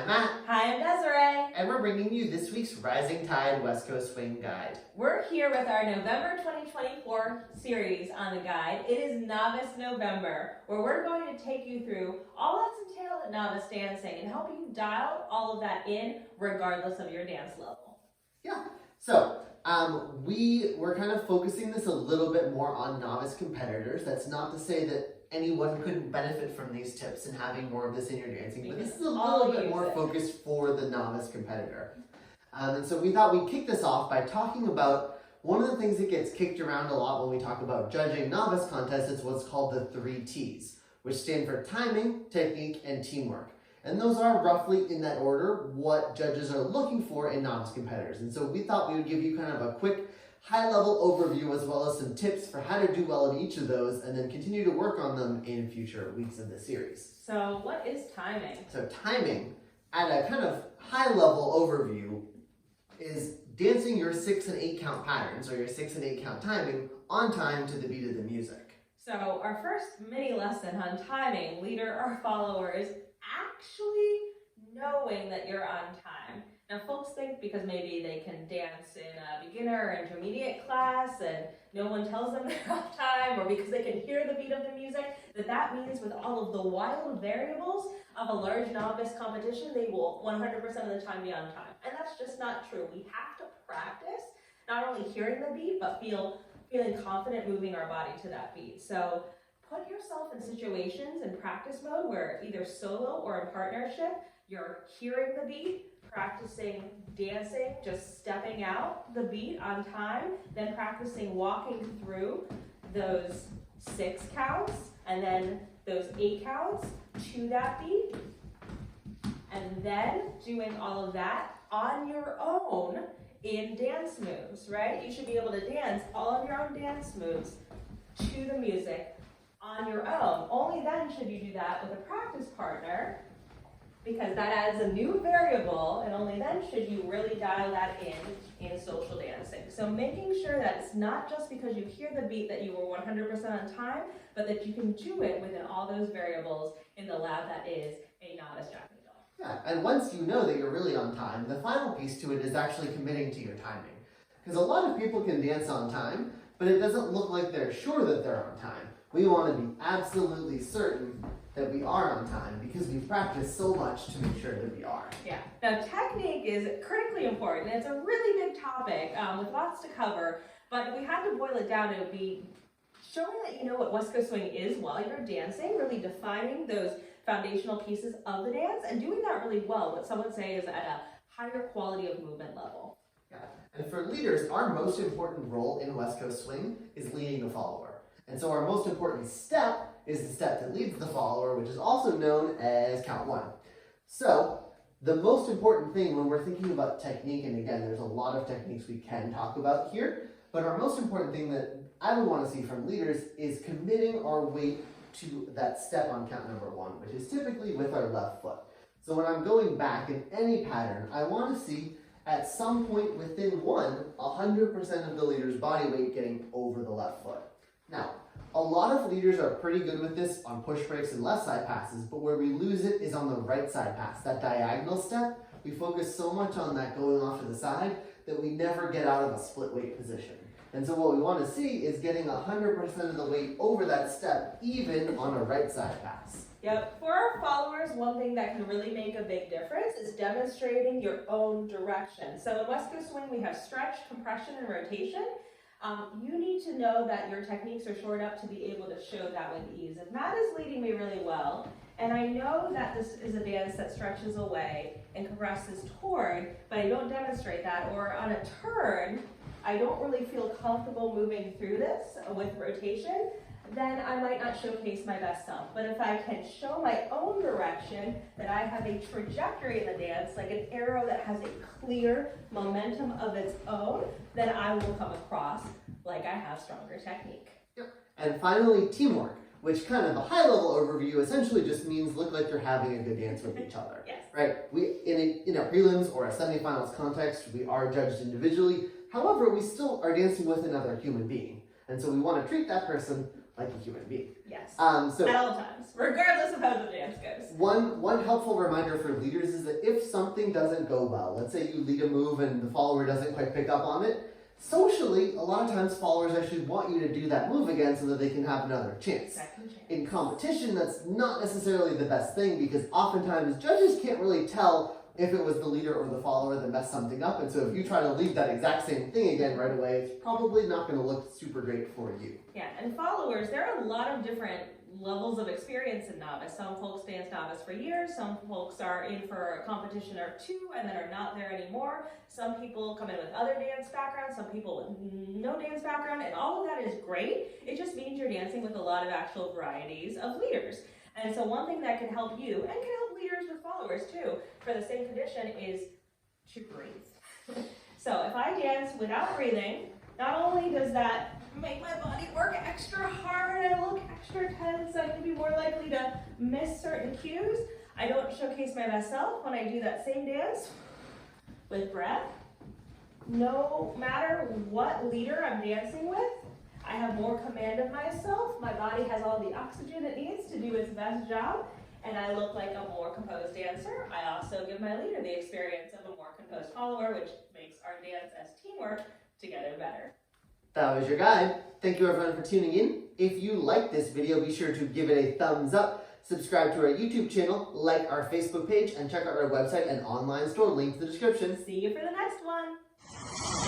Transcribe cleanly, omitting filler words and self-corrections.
I'm Matt. Hi, I'm Desiree. And we're bringing you this week's Rising Tide West Coast Swing Guide. We're here with our November 2024 series on the guide. It is Novice November, where we're going to take you through all that's entailed in novice dancing and help you dial all of that in regardless of your dance level. Yeah, so we're kind of focusing this a little bit more on novice competitors. That's not to say that anyone couldn't benefit from these tips and having more of this in your dancing, but this is a little bit more focused for the novice competitor. And so we thought we'd kick this off by talking about one of the things that gets kicked around a lot when we talk about judging novice contests is what's called the 3 T's, which stand for timing, technique, and teamwork. And those are roughly in that order what judges are looking for in novice competitors. And so we thought we would give you kind of a quick high-level overview as well as some tips for how to do well in each of those and then continue to work on them in future weeks of the series. So what is timing? So timing, at a kind of high-level overview, is dancing your 6 and 8 count patterns or your 6 and 8 count timing on time to the beat of the music. So our first mini lesson on timing, leader or follower, is actually knowing that you're on time. Now folks think because maybe they can dance in a beginner or intermediate class and no one tells them they're on time, or because they can hear the beat of the music, that means with all of the wild variables of a large novice competition, they will 100% of the time be on time. And that's just not true. We have to practice not only hearing the beat, but feeling confident moving our body to that beat. So put yourself in situations in practice mode where either solo or in partnership, you're hearing the beat, practicing dancing, just stepping out the beat on time, then practicing walking through those 6 counts and then those 8 counts to that beat, and then doing all of that on your own in dance moves, right? You should be able to dance all of your own dance moves to the music on your own. Only then should you do that with a practice partner, because that adds a new variable, and only then should you really dial that in social dancing. So making sure that it's not just because you hear the beat that you were 100% on time, but that you can do it within all those variables in the lab that is a novice Japanese doll. Yeah, and once you know that you're really on time, the final piece to it is actually committing to your timing. Because a lot of people can dance on time, but it doesn't look like they're sure that they're on time. We want to be absolutely certain that we are on time because we've practiced so much to make sure that we are. Yeah. Now technique is critically important. It's a really big topic with lots to cover, but if we had to boil it down, it would be showing that you know what West Coast swing is while you're dancing, really defining those foundational pieces of the dance and doing that really well, what some would say is at a higher quality of movement level. Yeah. And for leaders, our most important role in West Coast swing is leading the follower. And so our most important step is the step that leads the follower, which is also known as count 1. So the most important thing when we're thinking about technique, and again, there's a lot of techniques we can talk about here, but our most important thing that I would want to see from leaders is committing our weight to that step on count number 1, which is typically with our left foot. So when I'm going back in any pattern, I want to see at some point within 100% of the leader's body weight getting over the left foot. Now, a lot of leaders are pretty good with this on push breaks and left side passes, but where we lose it is on the right side pass, that diagonal step. We focus so much on that going off to the side that we never get out of a split weight position. And so what we want to see is getting 100% of the weight over that step, even on a right side pass. Yep. For our followers, one thing that can really make a big difference is demonstrating your own direction. So in West Coast swing, we have stretch, compression, and rotation. You need to know that your techniques are short up to be able to show that with ease. If Matt is leading me really well, and I know that this is a dance that stretches away and compresses toward, but I don't demonstrate that, or on a turn, I don't really feel comfortable moving through this with rotation, then I might not showcase my best self. But if I can show my own direction, that I have a trajectory in the dance, like an arrow that has a clear momentum of its own, then I will come across like I have stronger technique. Yep. And finally, teamwork, which kind of a high-level overview essentially just means look like you're having a good dance with each other. Yes. Right? We in a prelims or a semifinals context, we are judged individually. However, we still are dancing with another human being. And so we want to treat that person like a human being. Yes. So at all times, regardless of how the dance goes. one helpful reminder for leaders is that if something doesn't go well, let's say you lead a move and the follower doesn't quite pick up on it, socially, a lot of times followers actually want you to do that move again so that they can have another chance. Second chance. In competition, that's not necessarily the best thing because oftentimes judges can't really tell if it was the leader or the follower that messed something up. And so if you try to lead that exact same thing again right away, it's probably not going to look super great for you. Yeah, and followers, there are a lot of different levels of experience in Novice. Some folks dance Novice for years, some folks are in for a competition or two and then are not there anymore. Some people come in with other dance backgrounds, some people with no dance background, and all of that is great. It just means you're dancing with a lot of actual varieties of leaders. And so one thing that can help you, and can help leaders with followers too, for the same condition is to breathe. So if I dance without breathing, not only does that make my body work extra hard, I look extra tense, I can be more likely to miss certain cues. I don't showcase my best self when I do that same dance with breath. No matter what leader I'm dancing with, I have more command of myself. My body has all the oxygen it needs to do its best job, and I look like a more composed dancer. I also give my leader the experience of a more composed follower, which makes our dance as teamwork together better. That was your guide. Thank you everyone for tuning in. If you like this video, be sure to give it a thumbs up, subscribe to our YouTube channel, like our Facebook page, and check out our website and online store, link in the description. See you for the next one.